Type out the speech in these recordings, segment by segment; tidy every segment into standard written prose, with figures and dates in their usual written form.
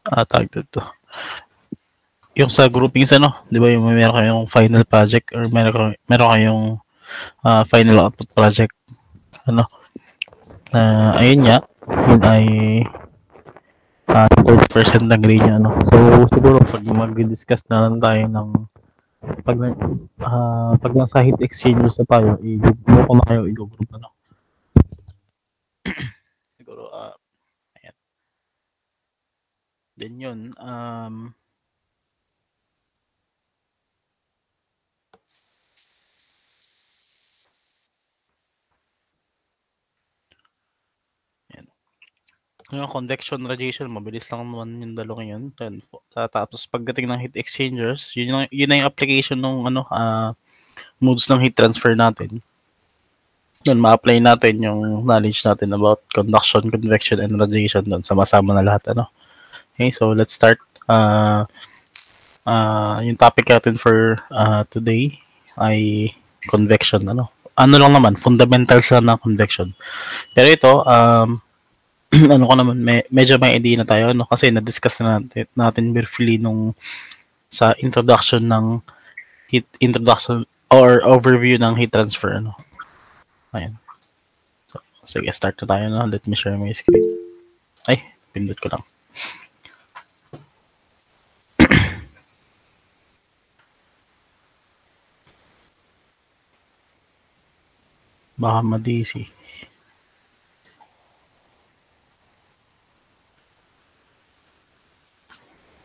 tawag dito. Yung sa groupings, ano, di ba yung meron kayong final project or meron kayong final output project, ano, ayun nga, yun ay 30% ng grade niya, ano. So, siguro pag mag-discuss na lang tayo ng pag pag nasa heat exchangers na tayo, i-group ko na kayo, i-group, ano. Siguro, ayan. Then yun, ayan. Yung convection radiation, mabilis lang naman yung dalawang yun. Tapos pagdating ng heat exchangers, yun na yung application ng ano, modes ng heat transfer natin. Doon ma-apply natin yung knowledge natin about conduction, convection, and radiation doon. Sama-sama na lahat, ano. Okay, so let's start. Yung topic natin for today ay convection, ano. Ano lang naman, fundamentals lang ng convection. Pero ito, ano ko naman, medyo may idea na tayo, no? Kasi na-discuss na natin briefly nung sa introduction ng heat introduction or overview ng heat transfer, ano. Ayan. So, sige, start na tayo, no? Let me share my screen. Ay, pindot ko lang. Baka ma-DC.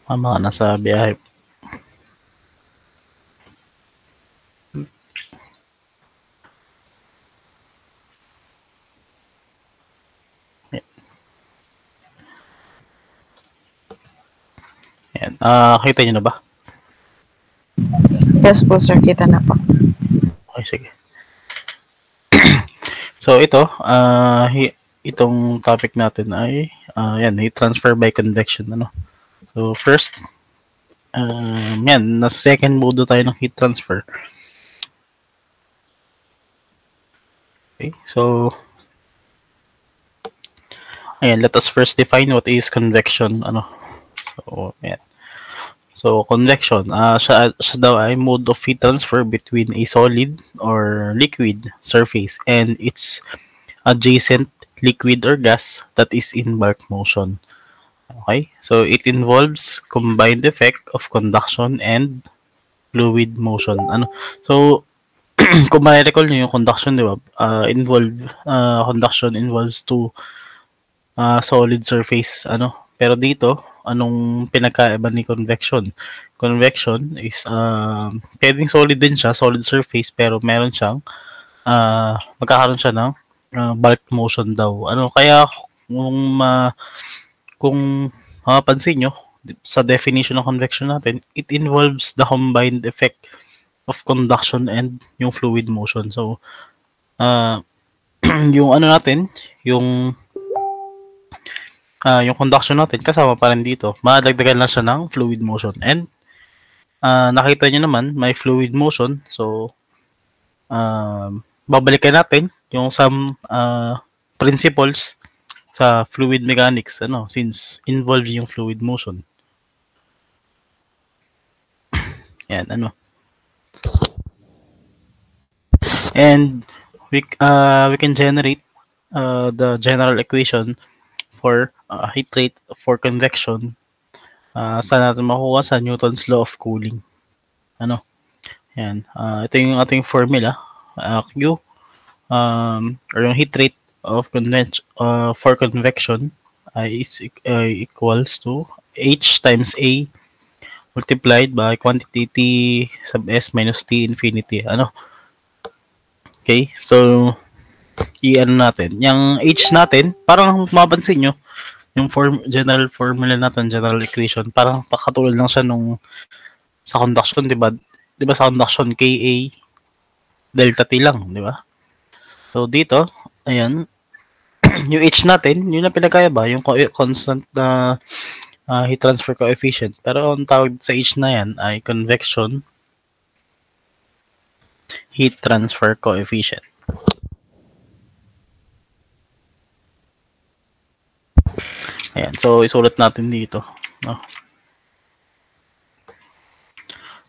Mga nasa biyahe. Ayan. Kita nyo na ba? Yes po, sir. Kita na po. Okay, sige. So, ito, itong topic natin ay, yan, heat transfer by convection, ano. So, first, yan, nasa second mode tayo ng heat transfer. Okay, so, ayan, let us first define what is convection, ano. So, ayan. So, convection, siya daw ay mode of heat transfer between a solid or liquid surface and its adjacent liquid or gas that is in bulk motion. Okay? So, it involves combined effect of conduction and fluid motion. Ano? So, kung ma-recall nyo yung conduction, di ba? Conduction involves two solid surface, ano. Pero dito, anong pinagkaiba ni convection? Convection is, pwedeng solid din siya, solid surface, pero meron siyang, magkakaroon siya ng bulk motion daw. Ano, kaya, kung mapapansin nyo, sa definition ng convection natin, it involves the combined effect of conduction and yung fluid motion. So, yung ano natin, yung conduction natin, kasama pa rin dito. Madagdagan lang siya ng fluid motion. And, nakita nyo naman, may fluid motion. So, babalikan natin yung some principles sa fluid mechanics, ano, since involved yung fluid motion. Yan, ano. And, we can generate the general equation for heat rate for convection. Saan natin makuha? Sa Newton's law of cooling. Ano? Yan. Ito yung ating formula. Q, or yung heat rate of for convection is equals to H times A multiplied by quantity T sub S minus T infinity. Ano? Okay? So, i-ano natin. Yung H natin, parang mapansin nyo, yung general formula natin, general equation, parang pakatulad lang siya nung sa conduction, di ba? Di ba sa conduction, Ka delta T lang, di ba? So, dito, ayan, yung H natin, yun ang pinagkaiba, yung constant na heat transfer coefficient. Pero ang tawag sa H na yan ay convection heat transfer coefficient. Ayan, so isulat natin dito. no?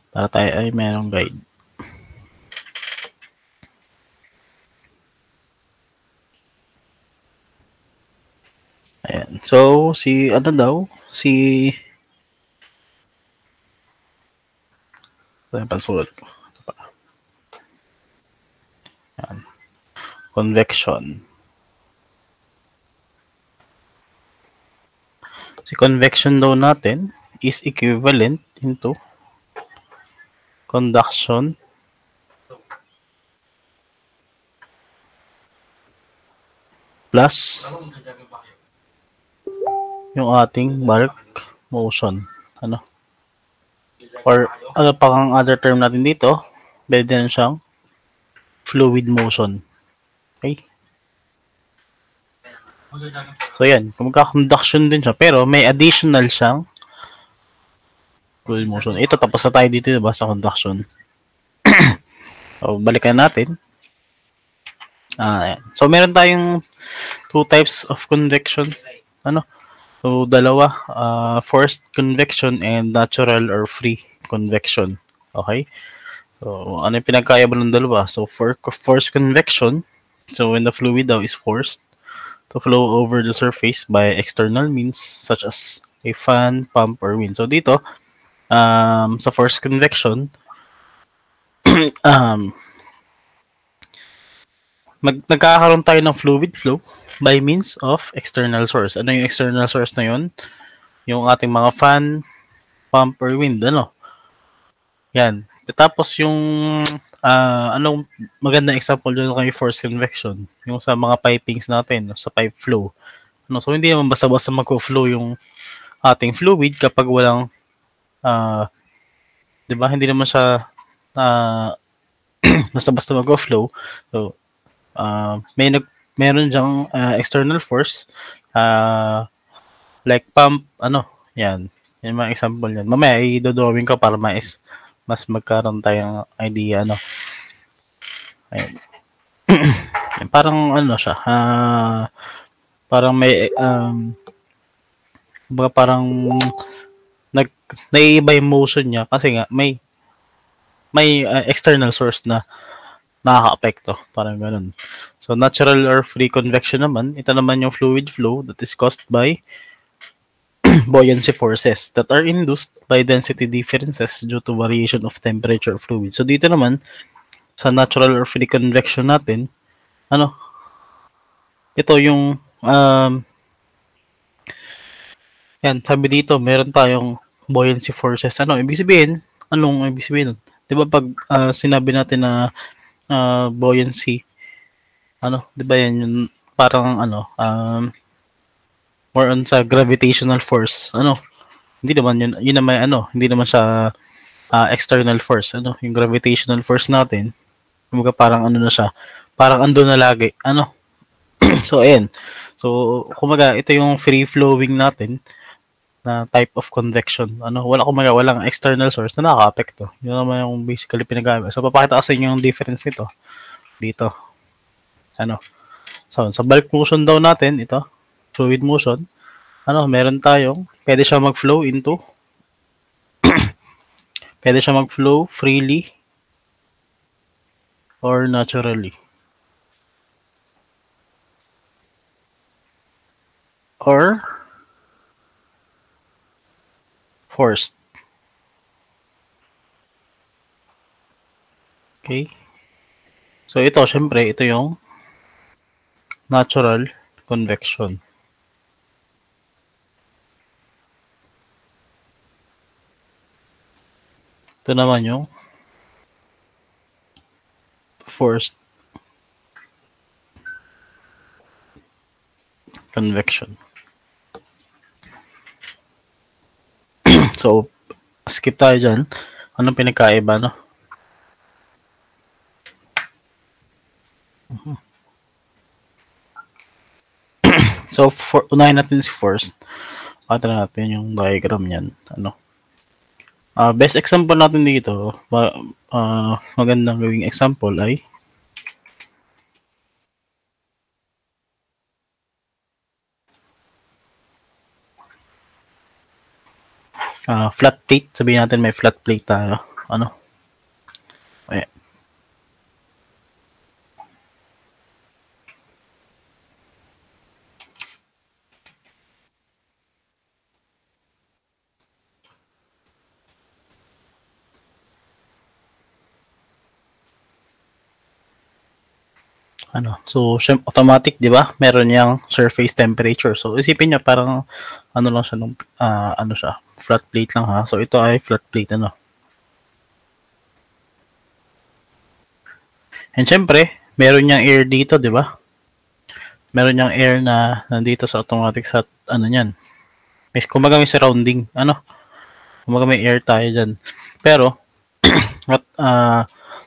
Para tayo ay merong guide. Ayan. So, si ano daw? Si ano yung pansulat ko? Ito pa. Ayan. Convection. Si convection daw natin is equivalent into conduction plus yung ating bulk motion. Ano? Or ano pa ang other term natin dito? Pwede na siyang fluid motion. Okay? So yan, magka-conduction din siya pero may additional siyang fluid motion. Ito tapos na tayo dito diba sa conduction. So balikan natin. Ayan. So meron tayong two types of convection. Ano? So dalawa, forced convection and natural or free convection. Okay? So ano yung pinagkaiba ng dalawa? So for forced convection, so when the fluid daw is forced to flow over the surface by external means such as a fan, pump, or wind. So dito, sa forced convection, um, nagkakaroon tayo ng fluid flow by means of external source. Ano yung external source na yun? Yung ating mga fan, pump, or wind. Ano? Yan. Tapos yung anong magandang example dyan kay forced convection? Yung sa mga pipings natin, sa pipe flow. Ano? So hindi naman basta-basta mag-flow yung ating fluid kapag walang 'di ba? Hindi naman siya basta-basta mag-flow. So meron diyang external force like pump, ano, yan. Yan mga example yan. Mamaya i-drawing ko para mas magkaroon tayong idea, ano. Ayun. Parang ano siya, parang may parang naiiba yung motion niya kasi nga may external source na nakaka-apekto, parang ganun. So natural or free convection naman, ito naman yung fluid flow that is caused by buoyancy forces that are induced by density differences due to variation of temperature of fluid. So dito naman sa natural or free convection natin, ano, ito yung yan, sabi dito, meron tayong buoyancy forces. Ano, ibig sabihin? Anong ibig sabihin nun? 'Di ba pag sinabi natin na buoyancy, ano, 'di ba yan yung parang ano, more on sa gravitational force. Ano, hindi naman yun naman ano, hindi naman siya external force. Ano, yung gravitational force natin, kumbaga parang ano na siya, parang ando na lagi. Ano, so ayan. So, kumbaga ito yung free flowing natin na type of convection. Ano, walang external source na nakaka-apekto. Yun naman yung basically pinagamit. So, papakita ko sa inyo yung difference nito dito. Ano? So, sa bulk motion daw natin, ito, fluid motion, ano, meron tayong, pwede siya mag-flow freely or naturally. Or forced. Okay? So, ito, syempre, ito yung natural convection. Ito naman yung forced convection. So, skip tayo dyan. Anong pinagkaiba, no? So, unahin natin si forced. Pakita natin yung diagram niyan. Ano? Best example natin dito, magandang gawing example ay flat plate. Sabihin natin may flat plate tayo. Ano? Ayan. Ano? So, automatic, di ba? Meron yang surface temperature. So, isipin nyo, parang ano lang siya nung, ano siya, flat plate lang ha. So, ito ay flat plate, ano. And syempre, meron yang air dito, di ba? Meron yang air na nandito sa automatic sa, ano yan. Kumbaga may surrounding, ano. Kumbaga may air tayo dyan. Pero, at,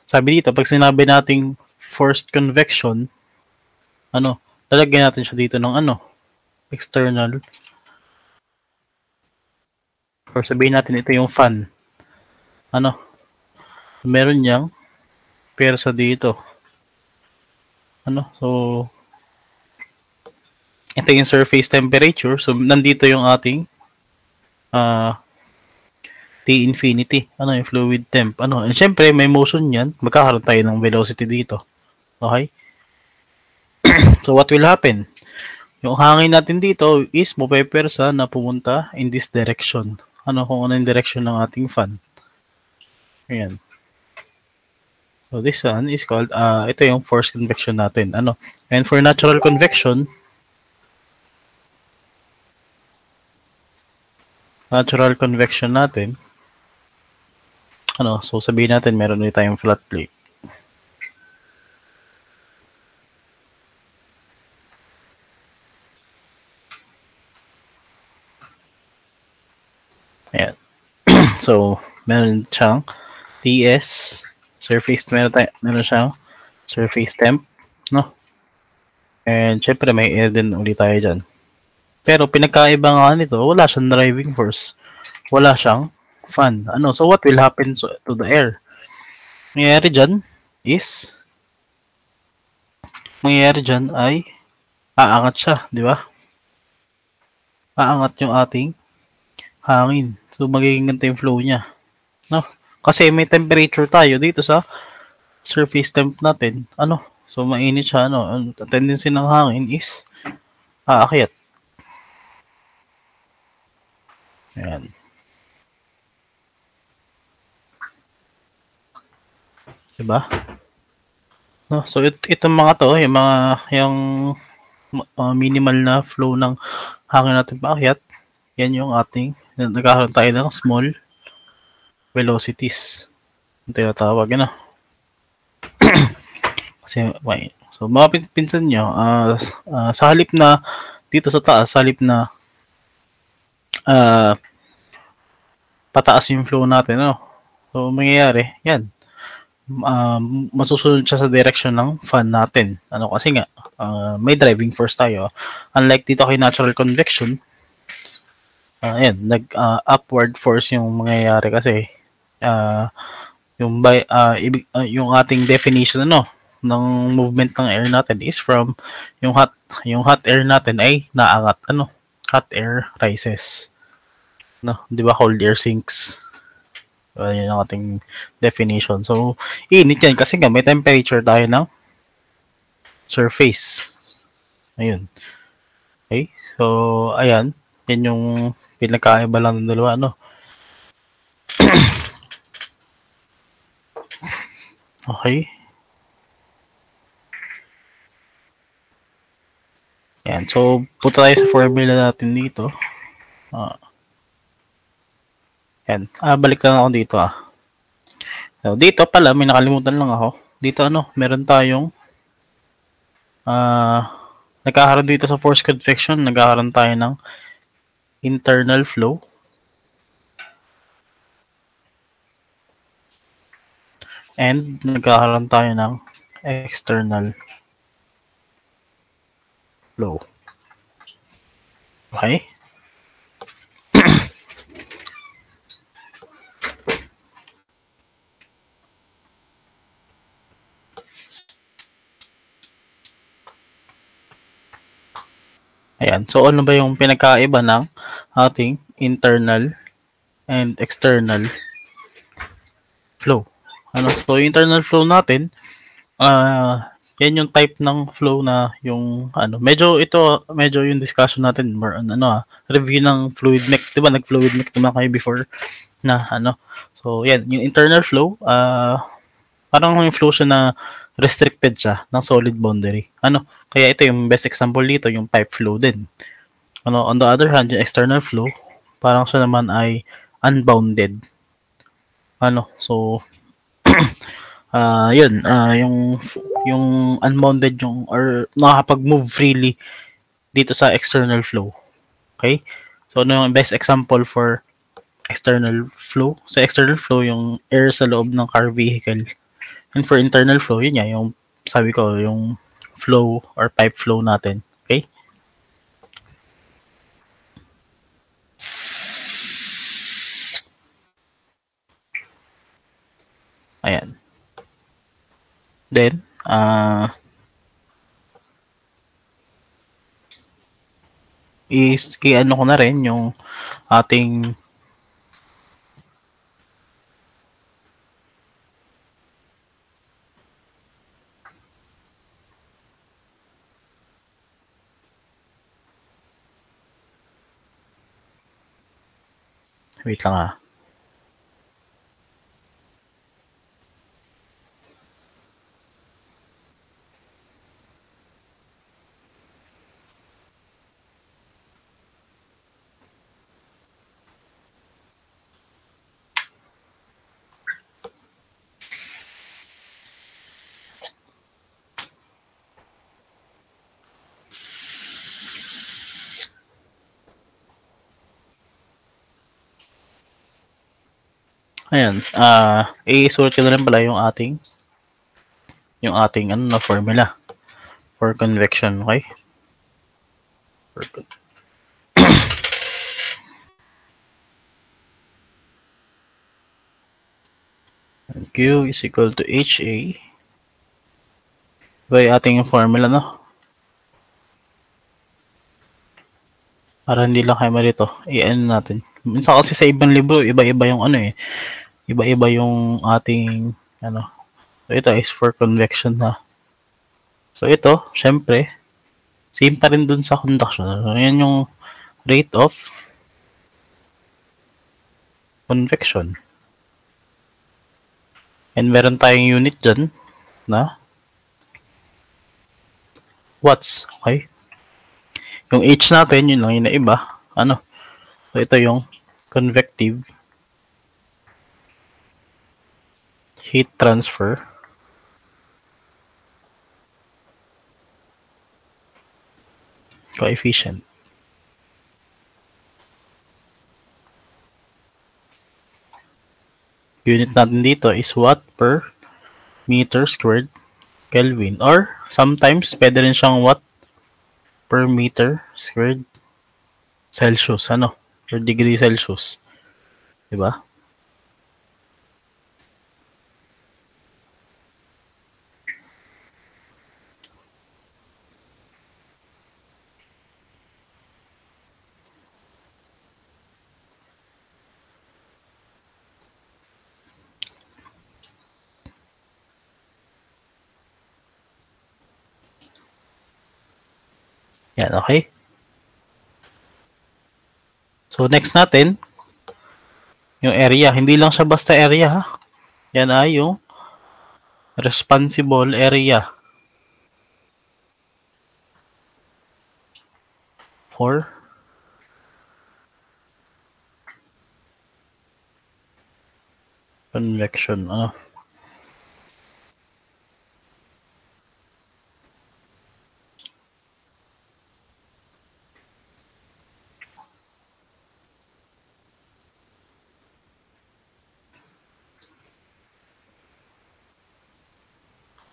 sabi dito, pag sinabi nating forced convection, ano, lalagyan natin siya dito ng ano, external. Or sabihin natin ito yung fan. Ano, meron yang persa dito. Ano, so, ito yung surface temperature. So, nandito yung ating T infinity. Ano, yung fluid temp. Ano, and syempre, may motion yan. Magkakaroon tayo ng velocity dito. Okay? So, what will happen? Yung hangin natin dito is mapepersa na pumunta in this direction. Ano, kung ano yung direction ng ating fan. Ayan. So, this one is called, ito yung forced convection natin. Ano, and for natural convection, natin, ano, so sabihin natin meron ulit tayong flat plate. Ayan. So, meron siyang TS, surface, meron siyang surface temp, no? And syempre may air din ulit tayo dyan. Pero pinagkaiba nga nito, wala siyang driving force. Wala siyang fan. Ano? So, what will happen to the air? Mangyayari dyan ay aangat siya, di ba? Aangat yung ating hangin. So, magiging ganito yung flow niya. No? Kasi may temperature tayo dito sa surface temp natin. Ano? So, mainit siya. Ano? Ang tendency ng hangin is aakyat. Ayan. Diba? No? So, itong mga to, yung minimal na flow ng hangin natin paakyat, yan yung ating, nagkakaroon tayo ng small velocities. Ito yung tinatawag, ano? Kasi, wait. So, mga pinsan nyo, sa halip na, dito sa taas, sa halip na, pataas yung flow natin, ano? So, mangyayari, yan. Masusunod siya sa direction ng fan natin. Ano, kasi nga, may driving force tayo. Unlike dito kay natural convection, ayan, upward force yung mangyayari kasi yung ating definition ng movement ng air natin is from yung hot air natin ay naangat, hot air rises, no, 'di ba? Cold air sinks. Yun yung ating definition. So, init yan kasi nga may temperature tayo ng surface. Ayun. Okay? So, ayan. Yan yung pinagkaiba lang ng dalawa, no? Okay. Yan. So, punta tayo sa formula natin dito. Yan. Balik lang ako dito, So, dito pala, may nakalimutan lang ako. Dito, meron tayong nagkakaroon dito sa forced convection, nagkakaroon tayo ng internal flow. And nagkakaroon tayo ng external flow. Okay? Ayan. So, ano ba yung pinagkaiba ng ating internal and external flow. So yung internal flow natin, yan yung type ng flow na yung medyo yung discussion natin more on review ng fluid mech, 'di ba? Nag-fluid mech naman kayo before na So yan, yung internal flow, parang yung flow siya na restricted siya ng solid boundary. Kaya ito yung best example dito, yung pipe flow din. On the other hand, yung external flow, parang siya naman ay unbounded. So yun, yung unbounded yung or nakakapag-move freely dito sa external flow. Okay? So ano yung best example for external flow? Sa external flow, yung air sa loob ng car vehicle. And for internal flow, yun nga, yung sabi ko, yung flow or pipe flow natin. Okay? Ayan. Then, i-ano ko na rin yung ating wait lang . Ayan, i-sort ko na rin pala yung ating formula for convection, okay? Q is equal to HA by ating formula, para hindi lang kayo malito, i-ano natin. Minsan kasi sa ibang libro, iba-iba yung iba-iba yung ating So ito is for convection So ito, syempre, same pa rin dun sa conduction. So yan yung rate of convection. And meron tayong unit dyan na watts. Okay? Yung H natin, yun lang yung naiba. So ito yung convective heat transfer coefficient. Unit natin dito is watt per meter squared Kelvin, or sometimes pwede rin siyang watt per meter squared Celsius, per degree Celsius. Diba? Yan, okay? So, next natin, yung area. Hindi lang siya basta area, ha? Yan ay yung responsible area for convection.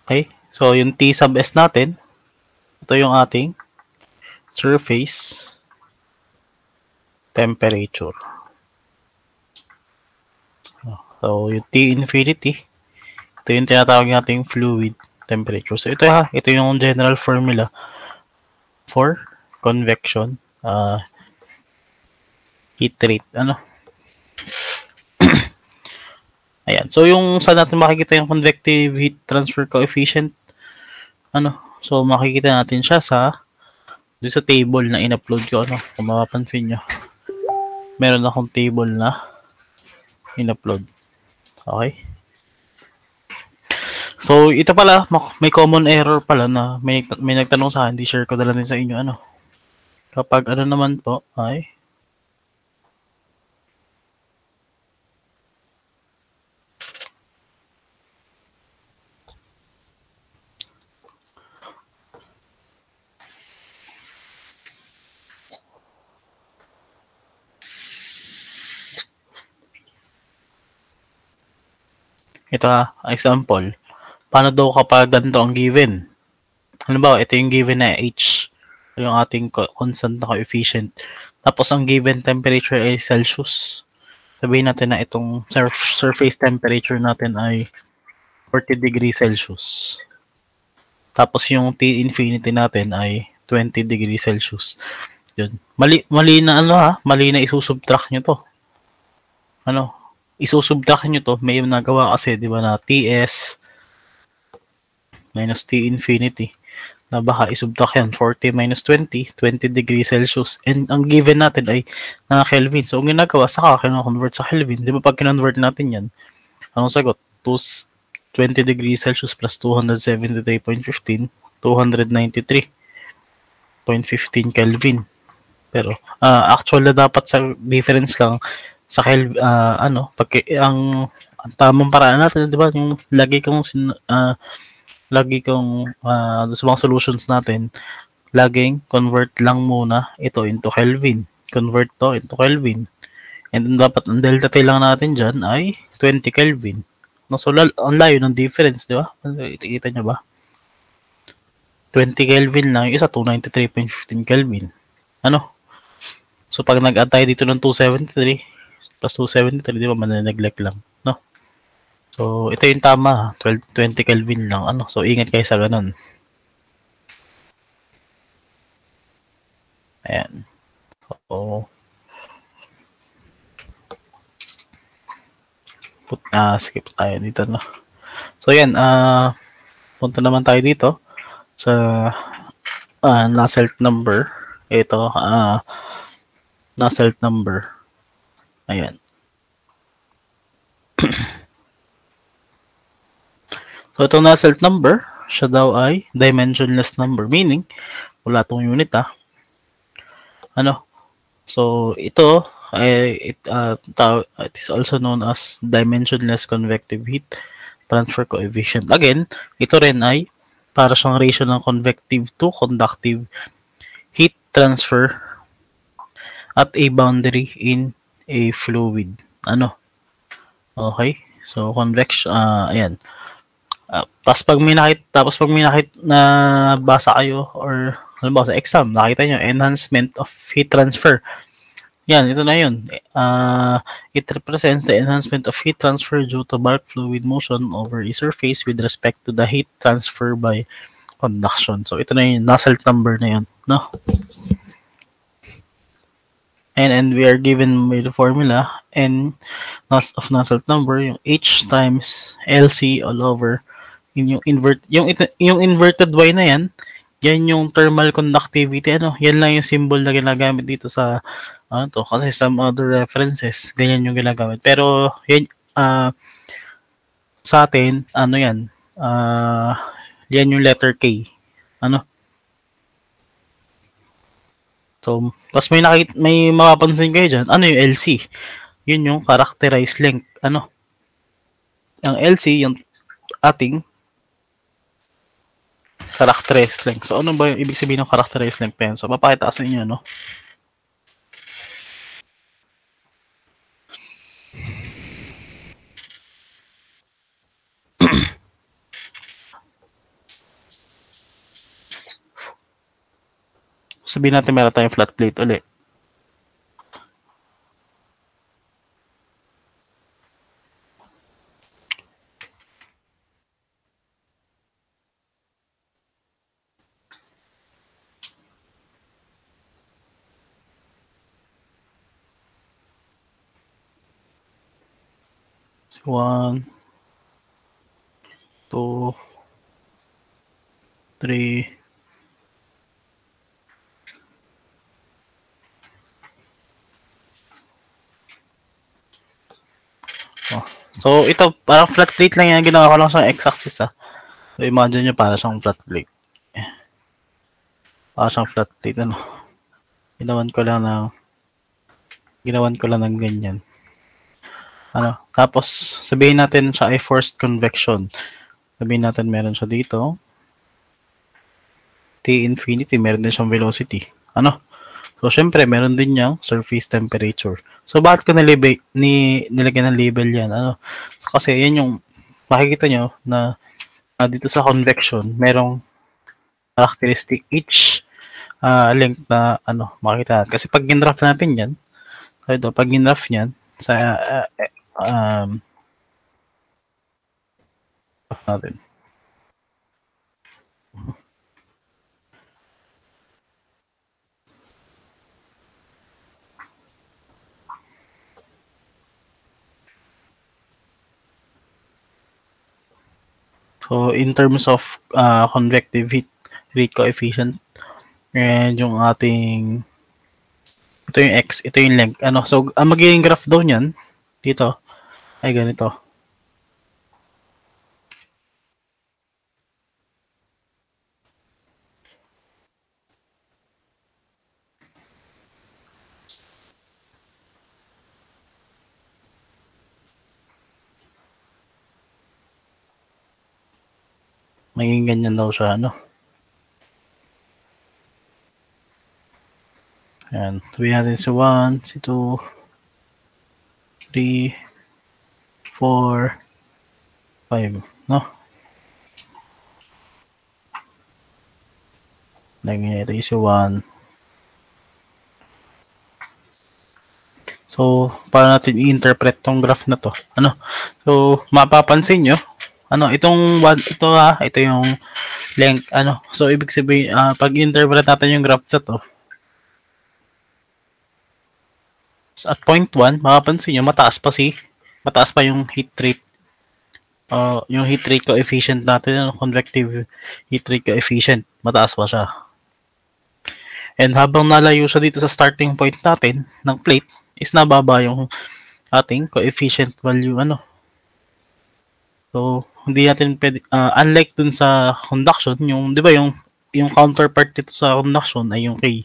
Okay? So, yung T sub S natin, ito yung ating surface temperature. So, yung T infinity, ito yung tinatawag nating fluid temperature. So, ito yung general formula for convection heat rate. Ayan. So, yung saan natin makikita yung convective heat transfer coefficient, so makikita natin siya doon sa table na in-upload ko, kung mapapansin nyo. Meron akong table na in-upload. Okay? So, ito pala, may common error pala na may nagtanong sa akin, di share ko na lang din sa inyo, Kapag naman po, ay, ito example. Paano daw kapag ganito ang given? Halimbawa, ito yung given na H, yung ating constant na coefficient. Tapos, ang given temperature ay Celsius. Sabihin natin na itong surface temperature natin ay 40 degrees Celsius. Tapos, yung T infinity natin ay 20 degrees Celsius. Yun. Mali na mali na isusubtract nyo to. Isusubtract nyo to, may nagawa kasi, di ba, na TS minus T infinity. Na baka isubtract yan, 40 minus 20, 20 degrees Celsius. And ang given natin ay Kelvin. So, ang ginagawa, saka kina-convert sa Kelvin. Di ba pag kinonvert natin yan, anong sagot? 20 degrees Celsius plus 273.15, 293.15 Kelvin. Pero, actual na dapat sa difference lang sa Kelvin, pag ang tamang paraan natin, di ba, yung lagi kong sa mga solutions natin, laging convert lang muna ito into Kelvin. Convert to into Kelvin. And then dapat ang delta T lang natin dyan ay 20 Kelvin. No, so, ang layo ng difference, di ba? Kita nyo ba? 20 Kelvin lang, yung isa 293.15 Kelvin. So, pag nag-add tayo dito ng 273 plus 273, di ba, mananeglect lang, no? So, ito yung tama, 20 Kelvin lang, So, ingat kayo sa ganun. Ayan. So, skip tayo dito, no? So, yan, punta naman tayo dito sa Nusselt number. Ito, Nusselt number. Ayan. So, itong Nusselt number, siya daw ay dimensionless number. Meaning, wala tong unit, So, ito, it is also known as dimensionless convective heat transfer coefficient. Again, ito rin ay para siyang ratio ng convective to conductive heat transfer at a boundary in a fluid. Okay? So, convection, ayan. Tapos pag may nakita na basa kayo or halimbawa sa exam, nakita nyo, enhancement of heat transfer. Yan, ito na yun. It represents the enhancement of heat transfer due to bulk fluid motion over a surface with respect to the heat transfer by conduction. So, ito na yung Nusselt number na yun, no? And we are given by the formula N of Nusselt number, yung H times LC all over yung inverted Y na yan yung thermal conductivity, yan lang yung symbol na ginagamit dito sa kasi some other references ganyan yung ginagamit, pero yan sa atin yan yan yung letter K, so tapos may mapapansin kayo dyan, yung LC, yun yung characterized length, ang LC yung ating characterized length. So, ano ba yung ibig sabihin ng characterized length pen? So, papakita sa inyo, no? Sabihin natin meron tayong flat plate ulit. 1, 2, 3, oh. So, ito, parang flat plate lang yan. Ginawa ko lang siyang x-axis, ah. So, imagine nyo, para siyang flat plate. Para siyang flat plate, ano. Ginawan ko lang ng ganyan. Ano, tapos, sabihin natin siya ay forced convection. Sabihin natin meron siya dito. T infinity, meron din siyang velocity. Ano? So, syempre, meron din niyang surface temperature. So, bakit ko nilagyan ng label yan? Ano? So, kasi, yan yung makikita nyo na dito sa convection, merong characteristic each length na makikita natin. Kasi pag ginraph natin yan, so ito, pag ginraph yan, sa natin. So, in terms of convective heat rate coefficient, and yung ating, ito yung x, ito yung length. Ano, so, ang magiging graph daw niyan, dito, ay ganito. Magiging ganyan daw siya, ano. Ayan, sabihin natin si 1, si 2, 3, 4, 5, no? Lagyan ito si 1. So, para natin i-interpret tong graph na to. Ano? So, mapapansin nyo, ito yung length, So, ibig sabihin, pag interpret natin yung graph na to, so at point 1, mapapansin nyo, mataas pa yung heat rate, yung heat rate coefficient natin, convective heat rate coefficient, mataas pa siya. And habang nalayo siya dito sa starting point natin ng plate, is nababa yung ating coefficient value, So, hindi natin pwede, unlike dun sa conduction, di ba yung counterpart dito sa conduction ay yung K,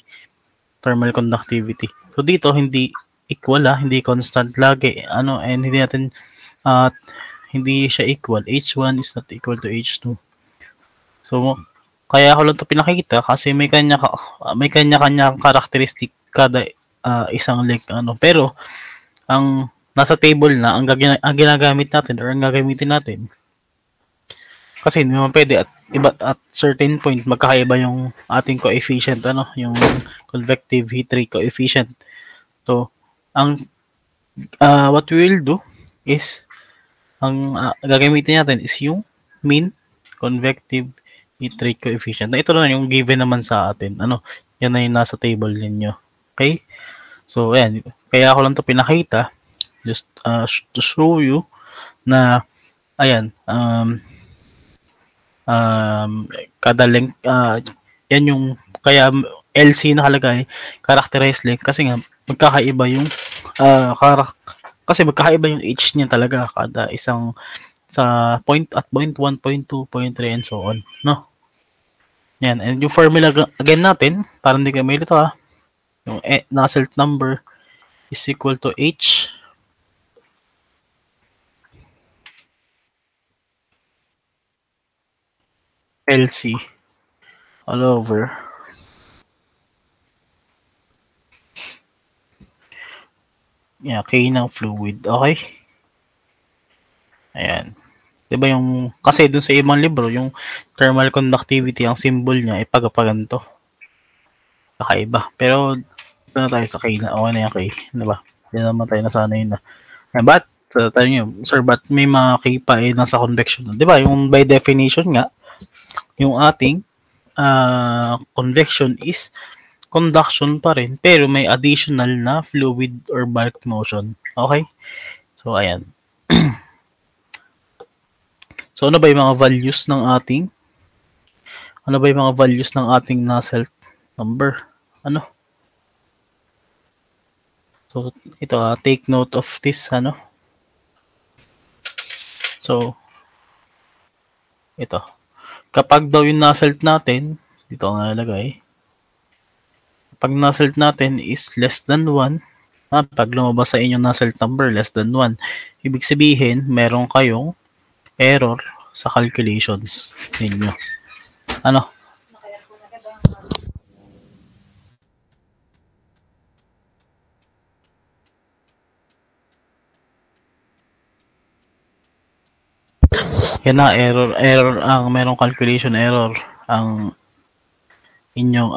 thermal conductivity. So, dito, hindi equal, hindi constant lagi, and hindi natin, hindi siya equal. H1 is not equal to H2. So, kaya ako lang ito pinakita kasi may kanya-kanyang karakteristik kada isang length, Pero, ang nasa table na, ang ginagamit natin or ang gagamitin natin, kasi hindi naman pwede at certain point magkakaiba yung ating coefficient, yung convective heat rate coefficient. So, ang what we will do is ang gagamitin natin is yung mean convective heat rate coefficient. Na ito na yung given naman sa atin. Yan na yung nasa table ninyo. Okay? So, ayan. Kaya ako lang to pinakita just to show you na ayan, kada length, yan yung kaya LC nakalagay, characterized length, kasi nga magkakaiba yung kasi magkakaiba yung H niya talaga kada isang sa point 1, point 2, point 3, and so on, no? Yan, and yung formula again natin, para hindi kayo malito yung Nusselt number is equal to H LC all over K ng fluid. Okay? Ayan. Diba yung, kasi dun sa ibang libro, yung thermal conductivity, ang symbol niya ay pagkapaganto. Kakaiba. Pero, ito na tayo sa K na. Okay na yung K. Diba? Hindi naman tayo nasanay na. But, tayo nyo, sir, but may mga K pa nasa convection. Diba? Yung by definition nga, yung ating convection is conduction pa rin, pero may additional na fluid or bulk motion. Okay? So, ayan. So ano ba yung mga values ng ating Nusselt number? Ano? So ito take note of this So ito. Kapag daw yung Nusselt natin, dito ang nalagay. Pag Nusselt natin is less than 1, pag lumabas sa inyong Nusselt number less than 1, ibig sabihin meron kayong error sa calculations ninyo. Ano? Yan na, error ang merong calculation error ang inyong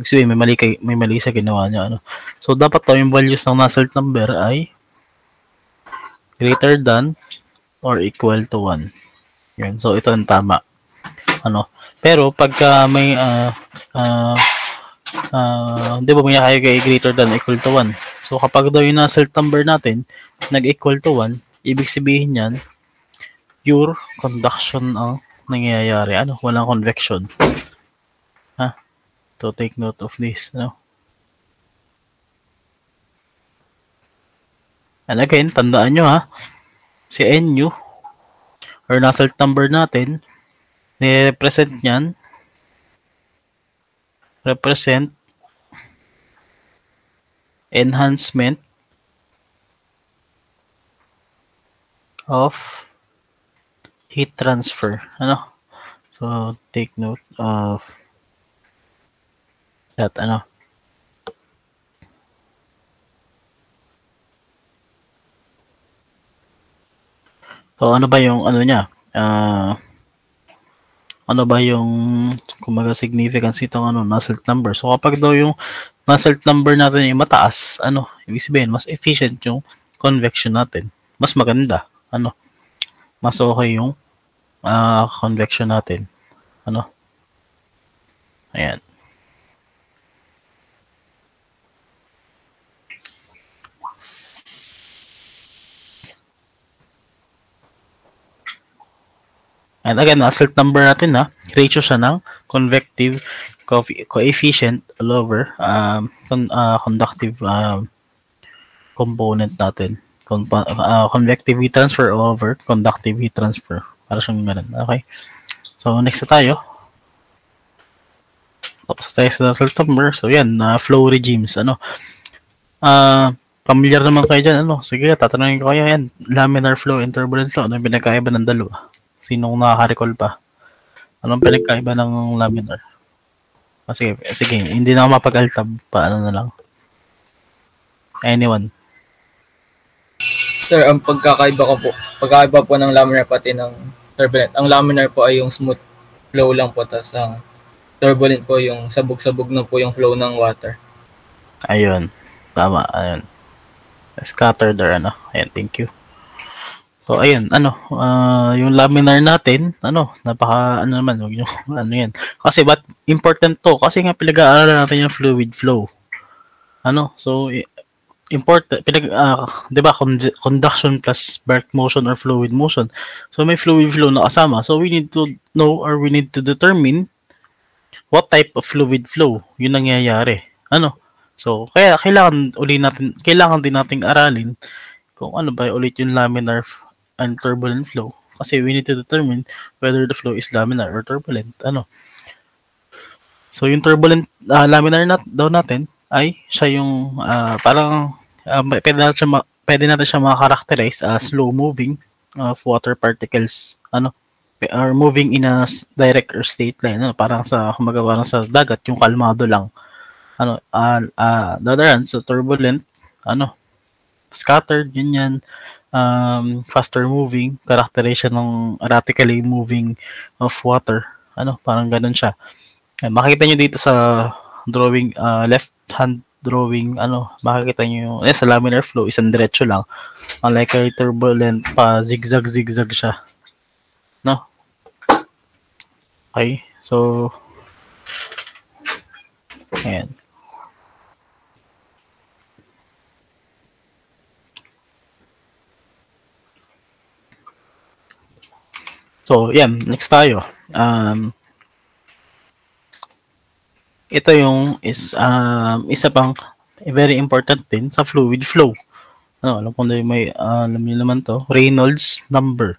sabihin, may mali sa ginawa niya So dapat yung values ng Nusselt number ay greater than or equal to 1. Yan. So ito ang tama. Pero pagka may di ba may kay greater than equal to 1. So kapag daw yung Nusselt number natin nag-equal to 1, ibig sabihin yan pure conduction ang nangyayari. Walang convection. So take note of this. And again, tandaan nyo si NU or Nusselt number natin, ni-represent niyan, enhancement of heat transfer. So take note of that. So ano ba yung niya? Ano ba yung kumbaga significance itong Nusselt number? So kapag daw yung Nusselt number natin ay mataas, ibig sabihin mas efficient yung convection natin. Mas maganda. Mas okay yung convection natin. Ayan. And again, Nusselt number natin ratio siya ng convective coefficient all over conductive component natin. Convective heat transfer over conductive heat transfer. Para siyang ganun. Okay. So, next na tayo. Tapos tayo sa Nusselt number. So, yan. Flow regimes. Familiar naman kayo dyan. Sige, tatanungin ko kayo yan. Laminar flow and turbulent flow. Ano yung pinagkaiba ng dalawa? Sinong nakaka-recall pa? Anong pinagkaiba ng laminar? Sige. Hindi na ako mapag-altab. Paano na lang? Anyone? Sir, ang pagkakaiba po ng laminar pati ng turbulent. Ang laminar po ay yung smooth flow lang po. Tapos ang turbulent po yung sabog-sabog na po yung flow ng water. Ayun. Tama. Ayun. Scattered or Ayan, thank you. So, ayun, yung laminar natin, napaka, naman, wag nyo, yan. Kasi, important to? Kasi nga, pinag-aaralan natin yung fluid flow. So, important, di ba, conduction plus bulk motion or fluid motion. So, may fluid flow na kasama. So, we need to know or we need to determine what type of fluid flow yun nangyayari. So, kaya, kailangan din nating aralin kung ano ba ulit yung laminar and turbulent flow kasi we need to determine whether the flow is laminar or turbulent. So yung turbulent laminar daw natin ay siya yung parang pwede natin siya makarakterize as slow moving of water particles or moving in a direct or straight line parang sa dagat yung kalmado lang the other hand so turbulent scattered yun faster moving, characterization ng erratically moving of water. Parang ganun siya. Makikita nyo dito sa drawing, left hand drawing, makikita nyo sa laminar flow, isang diretso lang. Unlike a turbulent, zigzag siya. Okay, so, ayan. So, yan, next tayo. Ito yung isa pang very important din sa fluid flow. Ano, alam ko na may alam niyo naman to, Reynolds number.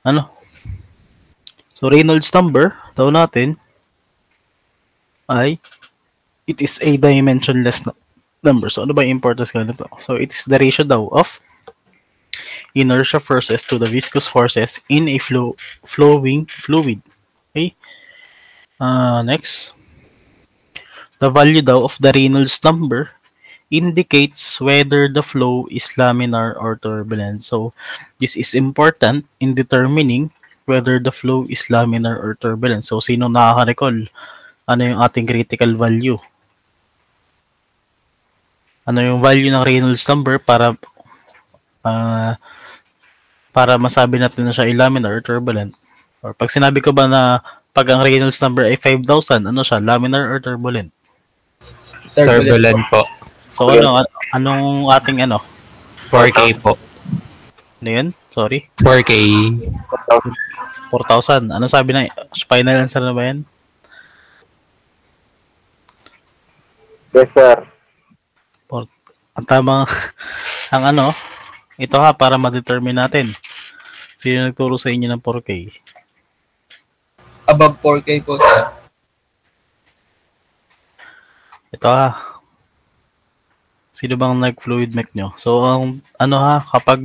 Ano? So Reynolds number daw natin ay it is a dimensionless number. So ano ba yung importance ka nito? So it is the ratio daw of inertia forces to the viscous forces in a flowing fluid. Okay? Next, the value daw of the Reynolds number indicates whether the flow is laminar or turbulent. So, this is important in determining whether the flow is laminar or turbulent. So, sino nakaka-recall? Ano yung ating critical value? Ano yung value ng Reynolds number uh, para masabi natin na siya ay laminar or turbulent? Or pag sinabi ko ba na pag ang Reynolds number ay 5,000, ano siya? Laminar or turbulent? Turbulent po. So, anong ating 4K po. Ano yun? Sorry? 4K. 4,000. Ano sabi na? Final answer na ba yan? Yes, sir. Ang tamang, ito ha, para ma-determine natin. Sino nagturo sa inyo ng 4K? Above 4K po, sir. Ito ha. Sino bang nag-fluid mech nyo? So, kapag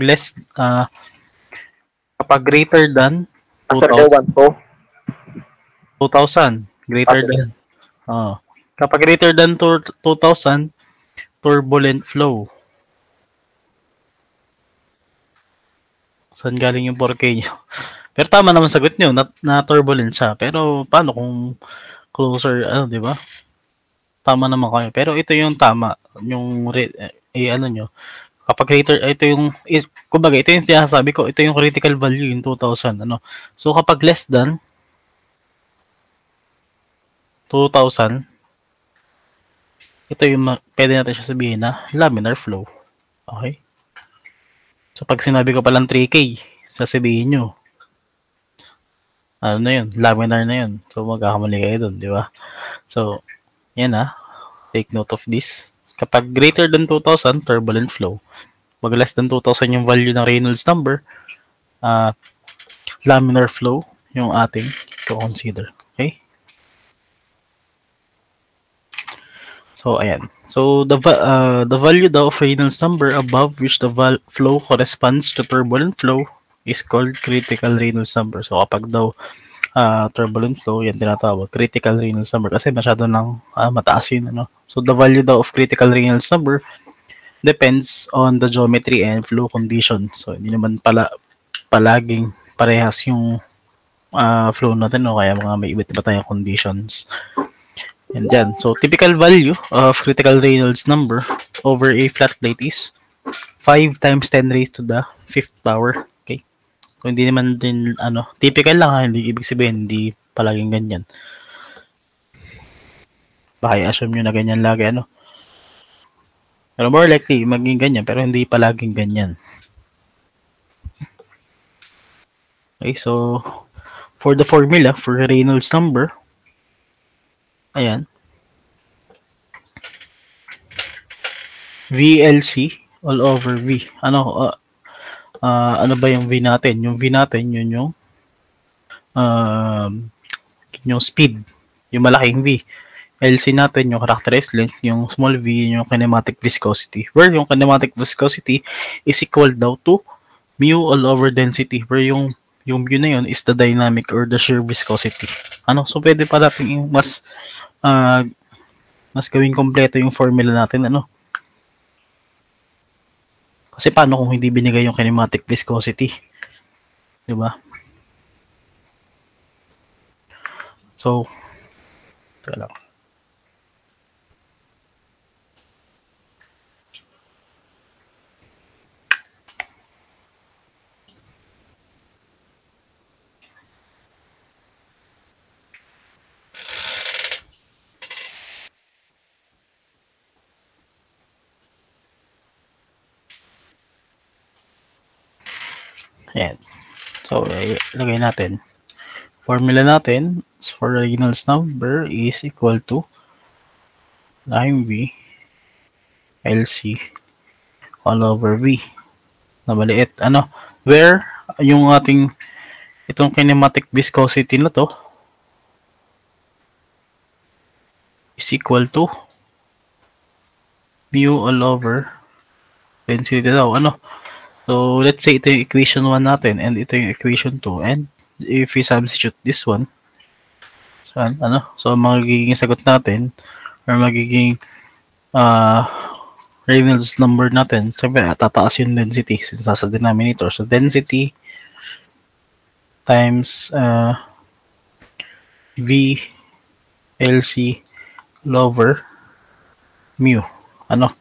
kapag greater than Sir, ewan po. 2,000, greater than, kapag greater than 2,000, turbulent flow. Saan galing yung 4K nyo? Pero tama naman sagot nyo, na turbulent siya. Pero paano kung closer, di ba? Tama naman kayo. Pero ito yung tama. Yung, nyo. Kapag greater, kumbaga, ito yung sinasabi ko, ito yung critical value, yung 2,000. So, kapag less than 2,000, ito yung pwede natin siya sabihin na laminar flow. Okay? So, pag sinabi ko palang 3K, sasabihin nyo, ano na yun, laminar na yun. So, magkakamali kayo dun, di ba? So, yan take note of this. Kapag greater than 2,000, turbulent flow. Pag less than 2,000 yung value ng Reynolds number, laminar flow yung ating consider. Okay? So, ayan. So, the value daw of Reynolds number above which the flow corresponds to turbulent flow is called critical Reynolds number. So, kapag daw turbulent flow, yan tinatawag critical Reynolds number kasi masyado nang mataas yun. So, the value daw of critical Reynolds number depends on the geometry and flow condition. So, hindi naman palaging parehas yung flow natin, kaya may iba't iba tayong conditions. And yan. So, typical value of critical Reynolds number over a flat plate is 5 times 10 raised to the 5th power. Okay? So, hindi naman din, typical lang hindi ibig sabihin, hindi palaging ganyan. Baka i-assume nyo na ganyan lagi, Pero more likely, maging ganyan, pero hindi palaging ganyan. Okay, so, for the formula, for Reynolds number, ayan, VLC all over V. Ano ba yung V natin? Yung V natin, yun yung speed, yung malaking V. LC natin, yung characterized length, yung small v, yung kinematic viscosity. Where yung kinematic viscosity is equal daw to mu all over density. Where yung mu na yun is the dynamic or the shear viscosity. So pwede pa natin mas gawing kompleto yung formula natin, Kasi paano kung hindi binigay yung kinematic viscosity? Diba? So, teka lang. Ayan. So, ilagay natin. Formula natin for Reynolds number is equal to lime V LC all over V na maliit. Ano? Where yung ating itong kinematic viscosity na to is equal to mu all over density daw. Ano? So, let's say ito yung equation 1 natin and ito yung equation 2. And if we substitute this one, so magiging sagot natin or magiging Reynolds number natin, syempre tataas yung density since nasa denominator. So, density times V LC over mu. Ano?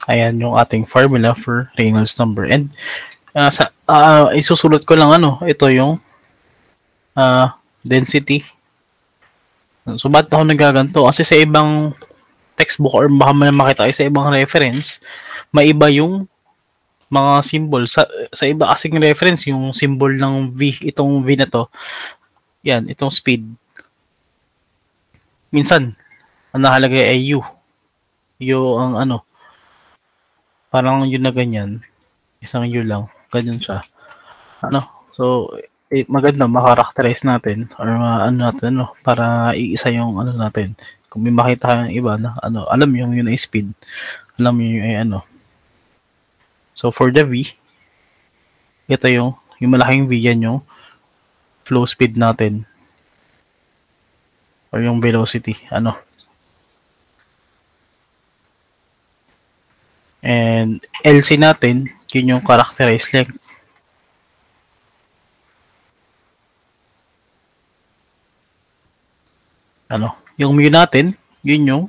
Ayan yung ating formula for Reynolds number. And isusulat ko lang ito yung density. So, ba't ako nagaganto? Kasi sa ibang textbook or baka makita kayo sa ibang reference, maiba yung mga symbol. Sa iba kasing reference, yung symbol ng V, itong V na to, yan, itong speed. Minsan, ang nakalagay ay U. U ang parang yun na ganyan. Isang U lang. Ganyan siya. So, maganda makarakterize natin or natin, para iisa yung natin. Kung may makita kayong iba na, alam yung yun ay speed. Alam yung ay So, for the V, ito yung malaking V, yan yung flow speed natin. Or yung velocity. And LC natin, yun yung characterized length. Yung mu natin, yun yung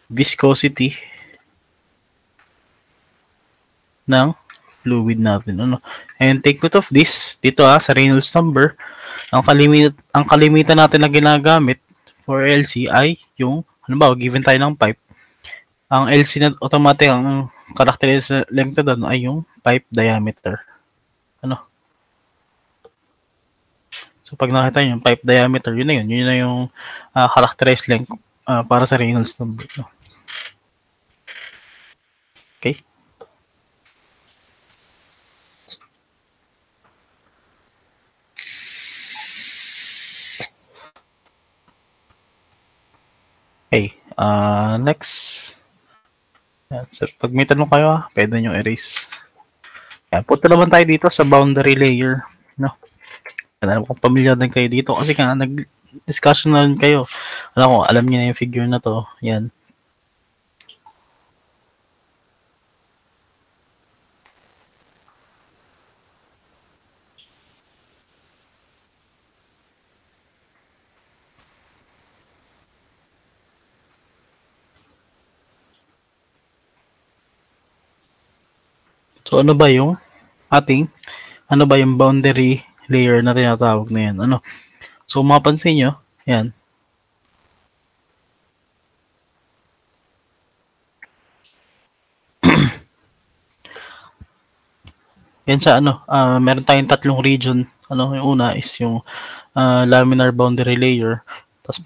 viscosity ng fluid natin. And take note of this, dito sa Reynolds number, ang kalimitan natin na ginagamit for LC ay yung, halimbawa, given tayo ng pipe, ang LC na automatic, ang characterized length na doon ay yung pipe diameter. So, pag nakita nyo yung pipe diameter, yun na yun. Yun na yung characterized length para sa Reynolds number. Okay? Okay. Next. So, pag may tanong kayo, pwede nyo erase. Punta naman tayo dito sa boundary layer. Alam kung pamilyar din kayo dito kasi nag-discussion na rin kayo. Alam niyo na yung figure na to. Yan. So, ano ba yung boundary layer na tinatawag na yan? So, mapansin nyo, yan. Yan siya, meron tayong tatlong region. Yung una is yung laminar boundary layer. Tapos,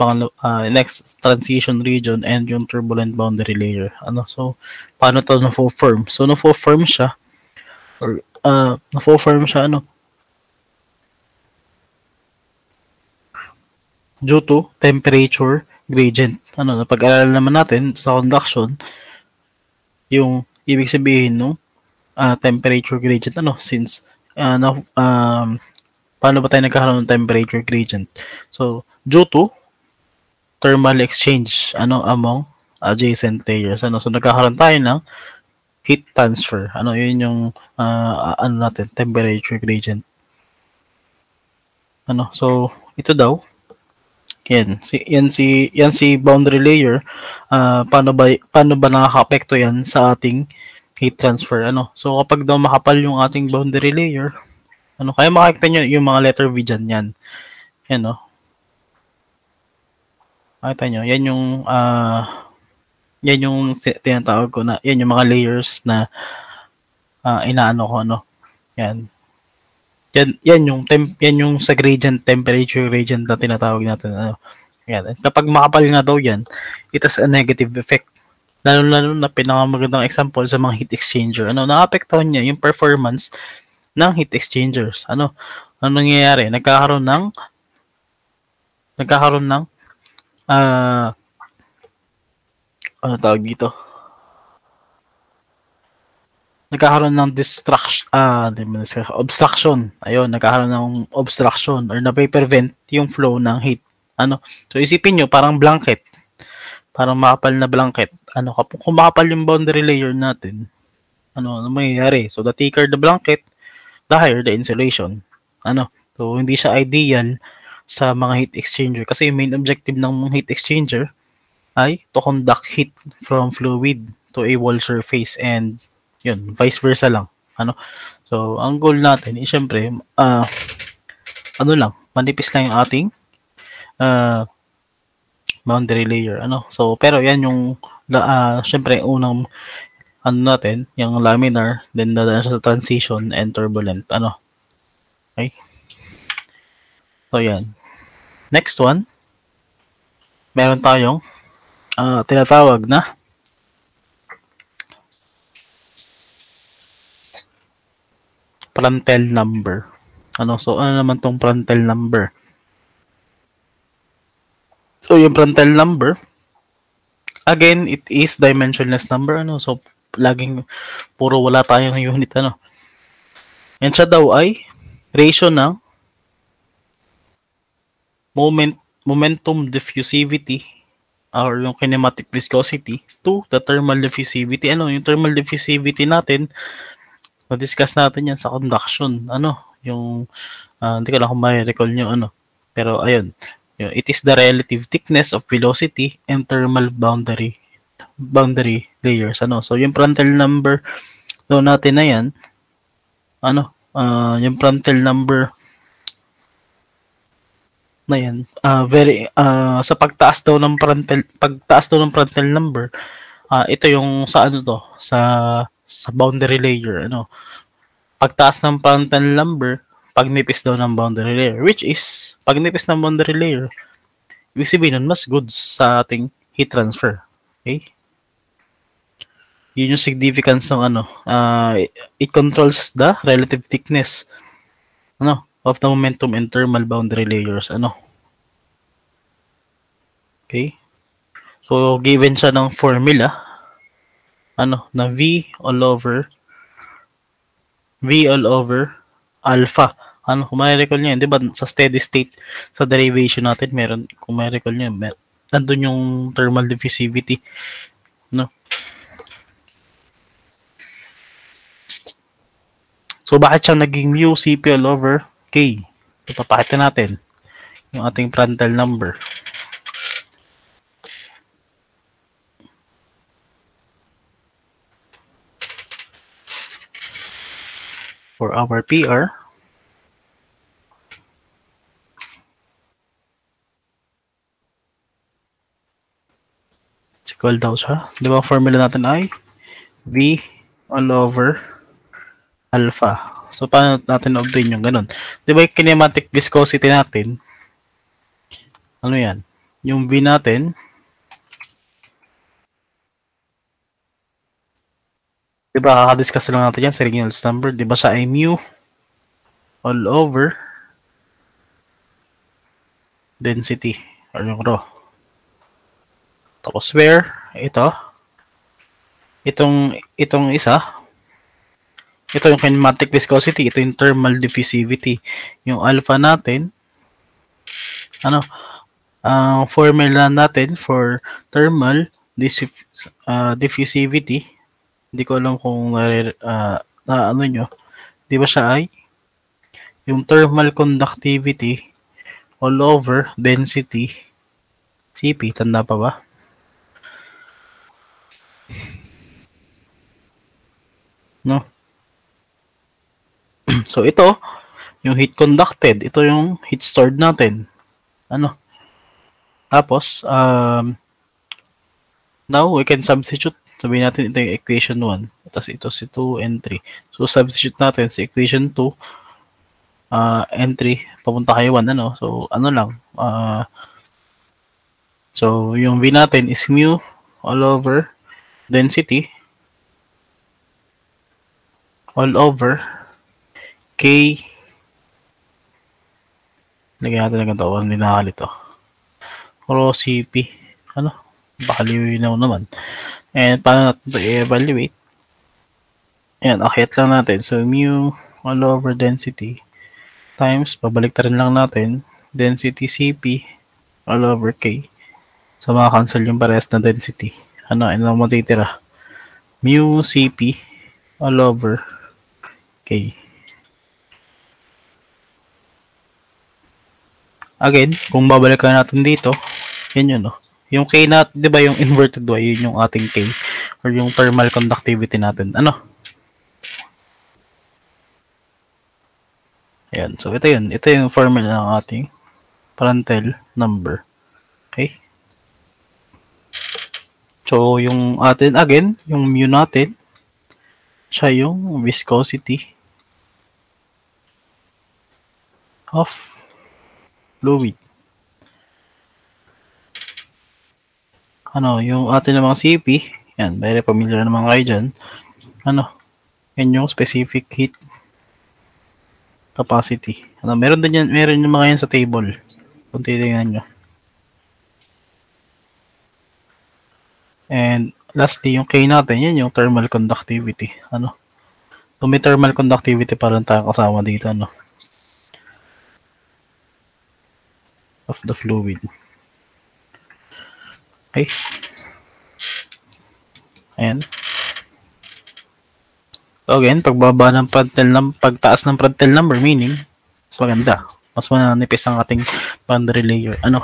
next, transition region and yung turbulent boundary layer. So, paano to na-form? So, na-form siya, due to temperature gradient. Napag-alala naman natin sa conduction, yung ibig sabihin nung temperature gradient, since paano ba tayo nagkakaroon ng temperature gradient? So, due to thermal exchange among adjacent layers. So, nagkakaroon tayo ng heat transfer. Yun yung natin, temperature gradient. So, ito daw, yan si boundary layer, paano ba nakaka-apekto yan sa ating heat transfer? So, kapag daw makapal yung ating boundary layer, kaya makikita nyo yung mga letter V dyan, yan. Yan, makita nyo, yan yung tinatawag ko na, yan yung mga layers na inaano ko, yan. yan yung sa gradient, temperature gradient na tinatawag natin. Ano? Yan. Kapag makapal nga daw yan, it has a negative effect. Lalo na pinakamagandang example sa mga heat exchanger. Ano, naapektuhan niya yung performance ng heat exchangers. Ano nangyayari? Nagkakaroon ng ano tawag dito? Nagkakaroon ng obstruction. Ayun, nagkakaroon ng obstruction or na-prevent yung flow ng heat. Ano? So isipin nyo, parang blanket. Parang makapal na blanket. Ano, kung makapal yung boundary layer natin, ano mangyayari? So the thicker the blanket, the higher the insulation. Ano? So hindi siya ideal sa mga heat exchanger kasi yung main objective ng heat exchanger ay to conduct heat from fluid to a wall surface and yun, vice versa lang. Ano? So ang goal natin is syempre manipis lang yung ating boundary layer. Ano? So pero yan yung syempre unang natin, yung laminar, then dadaan siya sa transition and turbulent. Ano? Okay? So yan. Next one, meron tayong tinatawag na Prandtl number. Ano? So, ano naman tong Prandtl number? So, yung Prandtl number, again, it is dimensionless number. Ano? So, laging puro wala tayong unit. Ano? And siya daw ay ratio ng momentum diffusivity or yung kinematic viscosity to the thermal diffusivity. Ano? Yung thermal diffusivity natin, na-discuss natin yan sa conduction. Ano? Yung, hindi ko lang kung may recall nyo, ano. Pero, ayun. It is the relative thickness of velocity and thermal boundary layers. Ano? So, yung Prandtl number daw natin na yan, ano? Yung Prandtl number na yan, sa pagtaas daw ng Prandtl number, ito yung sa ano to, sa boundary layer, ano. Pagtaas ng Prandtl number, pagnipis daw ng boundary layer, which is pagnipis ng boundary layer, ibig sabihin nun, mas goods sa ating heat transfer. Okay? Yun yung significance ng ano, it controls the relative thickness, ano, of the momentum and thermal boundary layers, ano. Okay? So, given siya ng formula, ano, na V all over alpha. Ano, kung may recall nyo yun, di ba, sa steady state, sa derivation natin, meron, kung may recall nyo, nandun yung thermal diffusivity. No? So, bakit siya naging mu Cp all over K? Ipapakita natin yung ating Prandtl number. For our PR, it's equal daw siya. Di ba, formula natin ay V all over alpha. So, paano natin obtain yung ganun? Di ba, yung kinematic viscosity natin, ano yan? Yung V natin, di ba, kakadiscuss lang natin yan sa Reynolds number. Di ba siya ay mu all over density or yung rho. Tapos where itong isa, ito yung kinematic viscosity, ito yung thermal diffusivity. Yung alpha natin, ano, ang formula natin for thermal diffusivity, hindi ko alam kung ano nyo, di ba siya ay yung thermal conductivity all over density Cp, tanda pa ba? No? So ito, yung heat conducted, ito yung heat stored natin. Ano? Tapos, now we can substitute. Sabihin natin ito yung equation 1. Tapos ito si 2 and 3. So substitute natin sa equation 2. entry papunta kay 1, ano. So ano lang, so yung V natin is mu all over density all over K. Lagyan natin ng ganito, hindi nakakalito. Rho CP. Ano? Baka liwinaw naman. And paano natin ito i-evaluate? Ayan, akyat lang natin. So, mu all over density times, pabalik rin lang natin, density CP all over K. So, maka-cancel yung parehas na density. Ano lang matitira? Mu CP all over K. Again, kung babalikan natin dito, yan yun, no? Yung K natin, di ba yung inverted Y, yun yung ating K, or yung thermal conductivity natin. Ano? Ayan, so ito yun. Ito yung formula ng ating Prandtl number. Okay? So, yung atin, again, yung mu natin, siya yung viscosity of fluid. Ano, yung atin namang CP, yan, very familiar naman kayo dyan. Ano, yan yung specific heat capacity. Ano, meron din yan, meron yung mga yan sa table. Kung titingnan nyo. And lastly, yung K natin, yan yung thermal conductivity. Ano, so may thermal conductivity pa rin tayo kasama dito, ano, of the fluid. Okay. Ayan. So again, pagbaba ng pagtaas ng Prandtl number, meaning mas maganda, mas manipis ang ating boundary layer. Ano?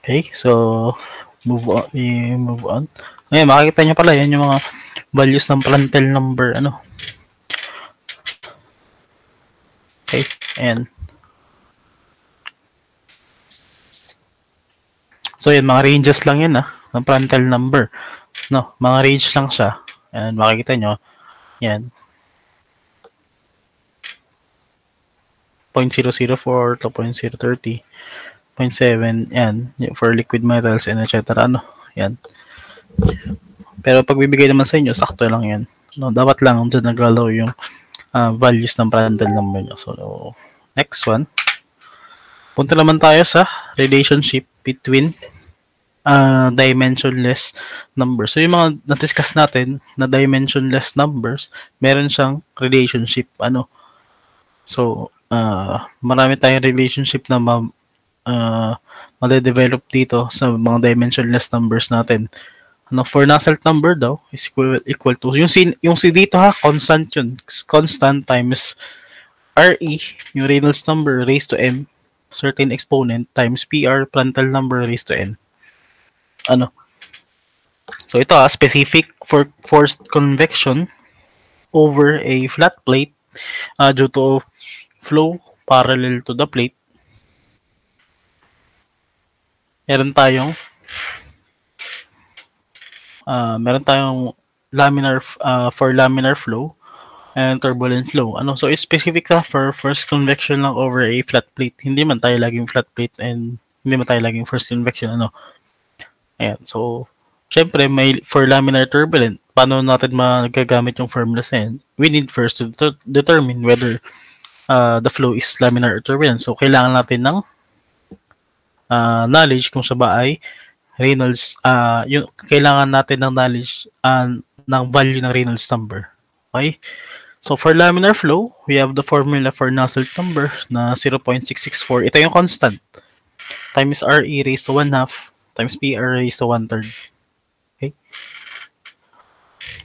Okay, so move on. Ngayon, makikita nyo pala, yan yung mga values ng Prandtl number, ano. Okay, and so yan, mga ranges lang yan, ng Prandtl number. No, mga range lang siya. And makikita nyo, yan. 0.004 to 0.030. 0.7, yan, for liquid metals and etc. Ano, yan. Pero pag bibigay naman sa inyo, sakto lang yan. No, dapat lang dyan naglalaw yung values ng Prandtl number nyo. So, next one. Punta naman tayo sa relationship between dimensionless numbers. So, yung mga na-discuss natin na dimensionless numbers, meron siyang relationship. Ano? So, marami tayong relationship na made-develop dito sa mga dimensionless numbers natin. Ano, for Nusselt number daw is equal to yung C dito constant yun. Constant times RE, yung Reynolds number raised to M, certain exponent times PR, Prandtl number raised to N. Ano? So ito specific for forced convection over a flat plate due to flow parallel to the plate. Meron tayong laminar for laminar flow and turbulent flow. Ano, so it's specific for first convection lang over a flat plate. Hindi man tayo laging flat plate and hindi man tayo laging first convection, ano. Ayan, so syempre may for laminar turbulent, paano natin magagamit yung formulas na yan? We need first to determine whether the flow is laminar or turbulent. So kailangan natin ng knowledge kung siya ba ay Reynolds, yung kailangan natin ng knowledge ng value ng Reynolds number. Okay? So for laminar flow, we have the formula for Nusselt number na 0.664. Ito yung constant. Times RE raised to 1/2 times PR raised to 1/3. Okay?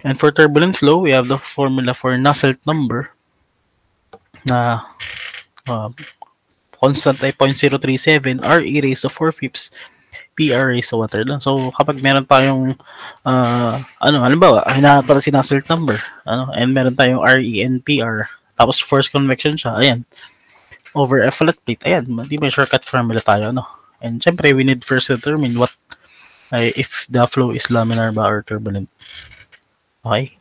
And for turbulent flow, we have the formula for Nusselt number na constant ay 0.037, RE raised to 4/5 PR raised to water lang. So, kapag meron tayong, halimbawa, hinahanap para si Nusselt number, and meron tayong RENPR, tapos force convection siya, ayan, over a flat plate, ayan, di ba shortcut formula tayo, And syempre, we need first to determine if the flow is laminar ba or turbulent. Okay?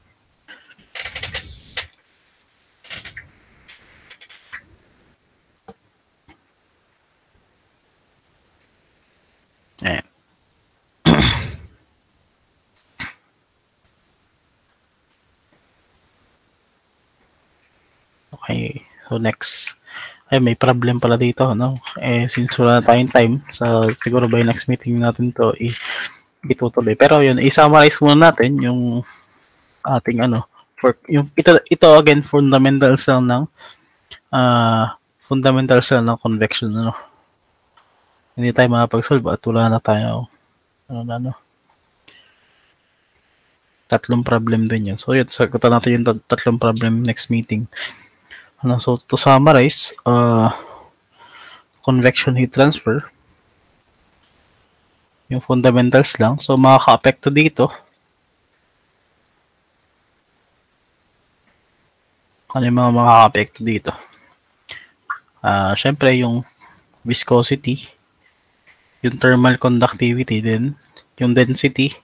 Ayan. Okay, so next. Ay, may problem pala dito, since wala na tayong time, siguro by next meeting natin to, itutuloy. Pero yun, i-summarize muna natin yung ating ito again, fundamentals lang ng convection, Hindi tayo makapag-solve at wala na tayo, tatlong problem din yun. So yun, sagutan natin yung tatlong problem next meeting. So to summarize, convection heat transfer, yung fundamentals lang. So makaka-apekto dito. Ano yung mga makaka-apekto dito? Syempre yung viscosity, yung thermal conductivity din, yung density,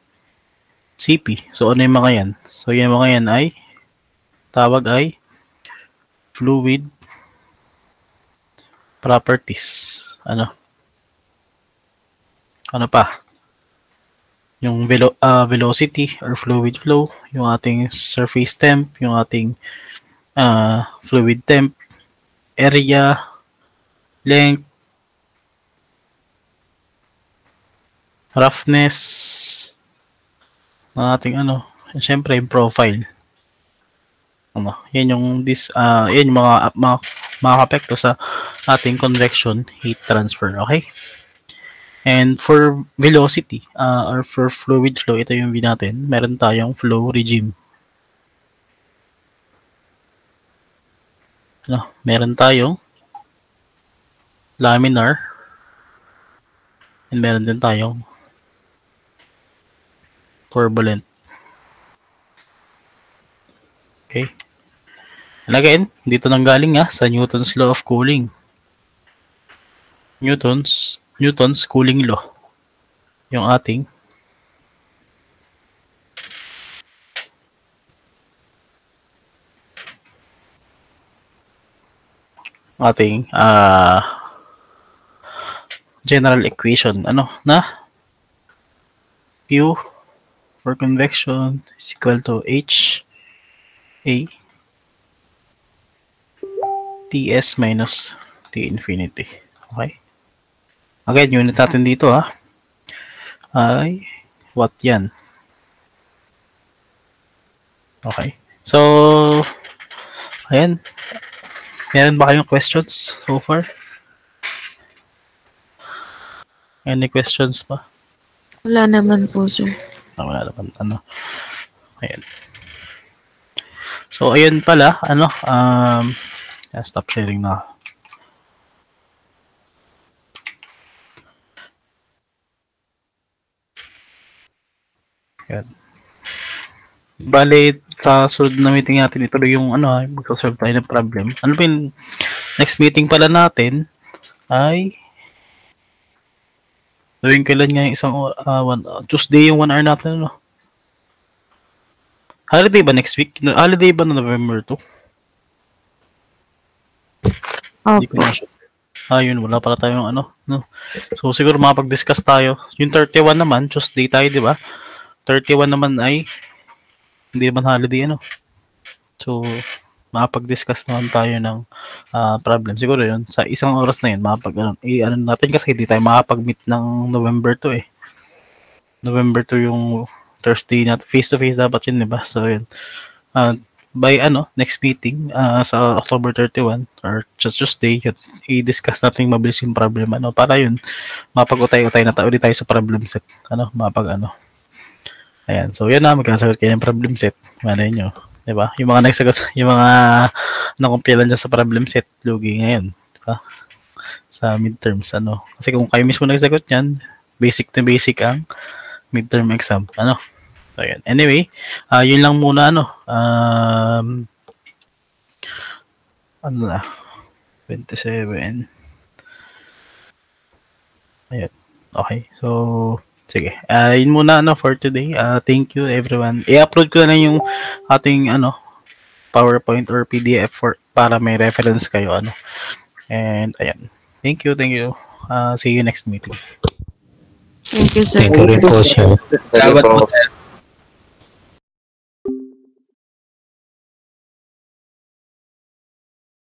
CP. So ano yung mga yan? So yung mga yan ay tawag ay fluid properties. Ano pa? Yung velocity or fluid flow, yung ating surface temp, yung ating fluid temp, area, length, roughness, ng ating syempre yung profile. Yan yung yan yung mga apekto sa ating convection heat transfer, okay? And for velocity or for fluid flow, ito yung natin, meron tayong flow regime. Meron tayong laminar and meron din tayong turbulent. Okay. And again, dito nang galing sa Newton's law of cooling. Newton's cooling law. Yung ating general equation. Q for convection is equal to H A Ts minus T infinity. Okay? Again, unit natin dito ay what yan? Okay. So, ayan. Meron ba kayong questions so far? Any questions pa? Wala naman po, sir. Wala naman. Ayan. So, ayun pala, stop sharing na. Ayan. Bale, sa sunod na meeting natin, ituloy yung magsasolve tayo ng problem. Ano ba yung next meeting pala natin ay gawin kailan nga yung isang Tuesday yung 1 hour natin, Holiday ba next week? Holiday ba na November 2? Hindi ko na sure. Yun, wala pala tayong So, siguro makapag-discuss tayo. Yung 31 naman, Tuesday tayo, di ba? 31 naman ay hindi naman holiday, So, makapag-discuss naman tayo ng problem. Siguro yun, sa isang oras na yun, natin kasi hindi tayo makapag-meet ng November 2 November 2 yung Thursday natin. Face-to-face dapat yun, diba? So, yun. By next meeting, sa October 31, or just Tuesday, yun, i-discuss natin mabilis yung problem, para yun, mapag-utay-utay na tayo ulit tayo sa problem set. Ayan. So, yan magkasagot kayo ng problem set. Nyo. Diba? Yung mga nagsagot, yung mga nakumpilan dyan sa problem set, lugi ngayon. Diba? Sa midterms, Kasi kung kayo mismo nagsagot yan, basic na basic ang midterm exam. Ano? So, yun. Anyway, yun lang muna, ano na, 27. Ayan. Okay. So, sige. Yun muna, for today. Thank you, everyone. I-upload ko na yung ating, PowerPoint or PDF para may reference kayo, And, ayan. Thank you. See you next meeting. Thank you, sir. Thank you rin po, sir. Salamat po, sir.